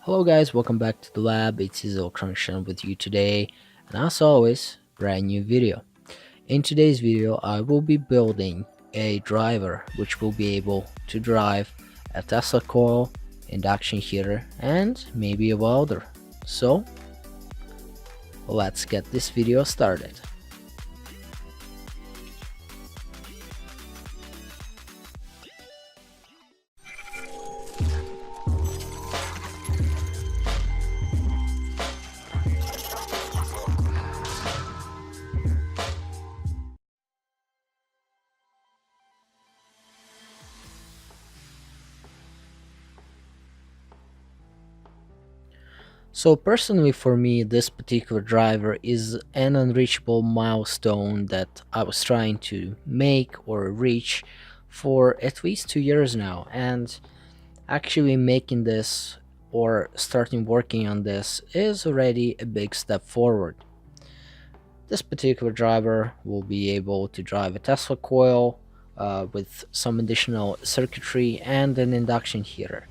Hello guys, welcome back to the lab. It's Izel Crunction with you today, and as always, brand new video. In today's video, I will be building a driver which will be able to drive a Tesla coil, induction heater, and maybe a welder. So, let's get this video started. So personally for me, this particular driver is an unreachable milestone that I was trying to make or reach for at least 2 years now, and actually making this or starting working on this is already a big step forward. This particular driver will be able to drive a Tesla coil with some additional circuitry and an induction heater.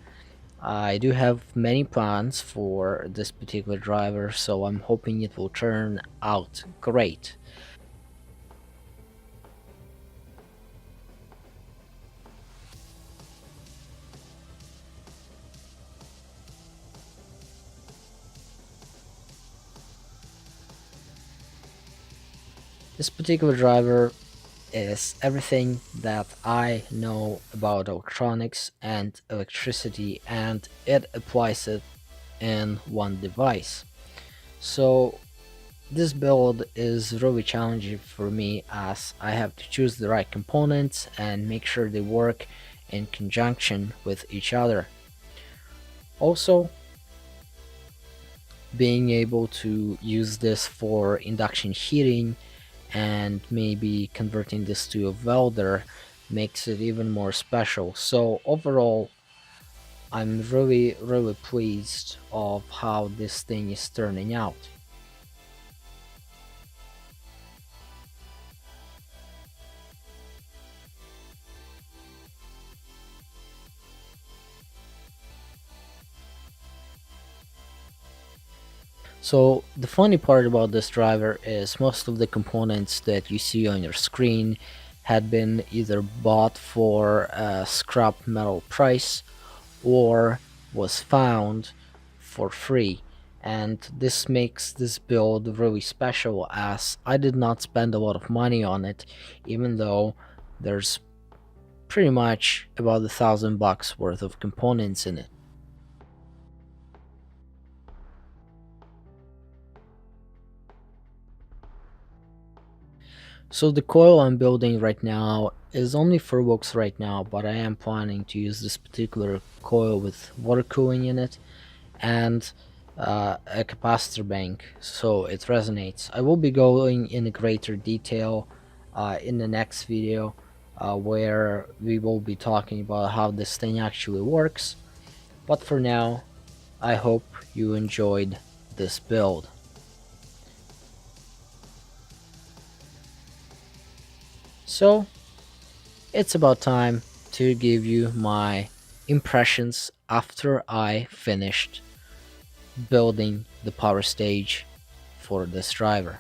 I do have many plans for this particular driver, so I'm hoping it will turn out great. This particular driver is everything that I know about electronics and electricity, and it applies it in one device. So this build is really challenging for me as I have to choose the right components and make sure they work in conjunction with each other. Also, being able to use this for induction heating and maybe converting this to a welder makes it even more special. So overall, I'm really pleased of how this thing is turning out. So the funny part about this driver is most of the components that you see on your screen had been either bought for a scrap metal price or was found for free, and this makes this build really special as I did not spend a lot of money on it, even though there's pretty much about $1,000 worth of components in it. So the coil I'm building right now is only for looks right now, but I am planning to use this particular coil with water cooling in it and a capacitor bank so it resonates. I will be going in greater detail in the next video where we will be talking about how this thing actually works, but for now I hope you enjoyed this build. So it's about time to give you my impressions after I finished building the power stage for this driver.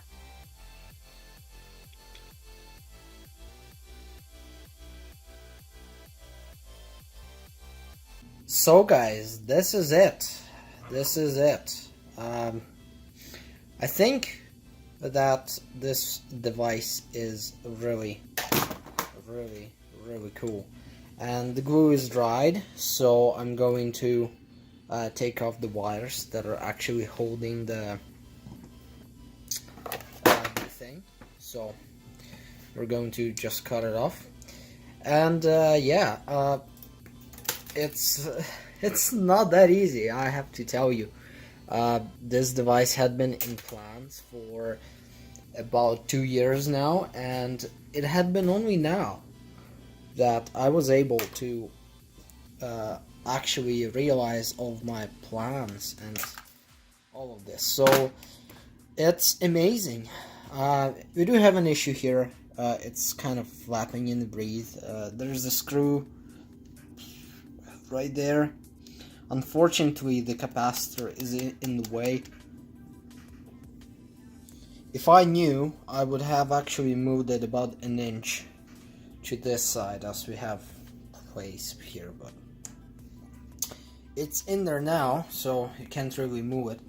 So guys, this is it. This is it. I think that this device is really cool, and the glue is dried, so I'm going to take off the wires that are actually holding the thing. So we're going to just cut it off, and yeah, it's it's not that easy, I have to tell you. This device had been in plans for about 2 years now, and it had been only now that I was able to actually realize all of my plans and all of this. So it's amazing. We do have an issue here. It's kind of flapping in the breeze. There's a screw right there Unfortunately, the capacitor is in the way. If I knew, I would have actually moved it about an inch to this side, as we have place here, but it's in there now, so you can't really move it.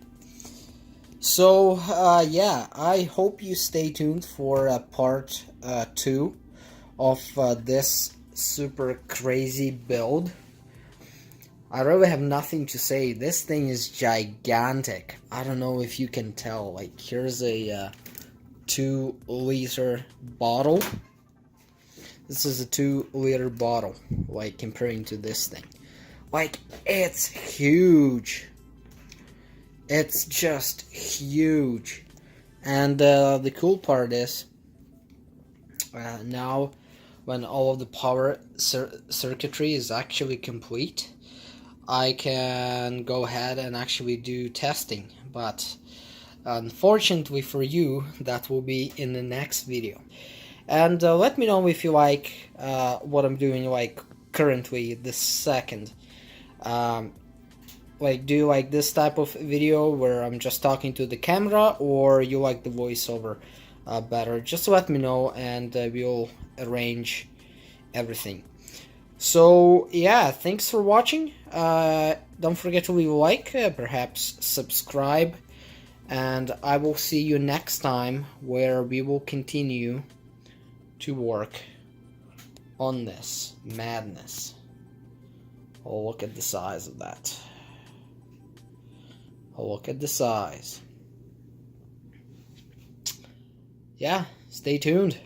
So yeah, I hope you stay tuned for part 2 of this super crazy build. I really have nothing to say. This thing is gigantic. I don't know if you can tell. Like, here's a 2-liter bottle. This is a 2-liter bottle, like, comparing to this thing. Like, it's huge. It's just huge. And the cool part is, now when all of the power circuitry is actually complete, I can go ahead and actually do testing, but unfortunately for you, that will be in the next video. And let me know if you like what I'm doing, like, currently, this second. Like, do you like this type of video where I'm just talking to the camera, or you like the voiceover better? Just let me know, and we'll arrange everything. So yeah, thanks for watching. Don't forget to leave a like, perhaps subscribe, and I will see you next time, where we will continue to work on this madness. Oh, look at the size of that. Oh, look at the size. Yeah, stay tuned.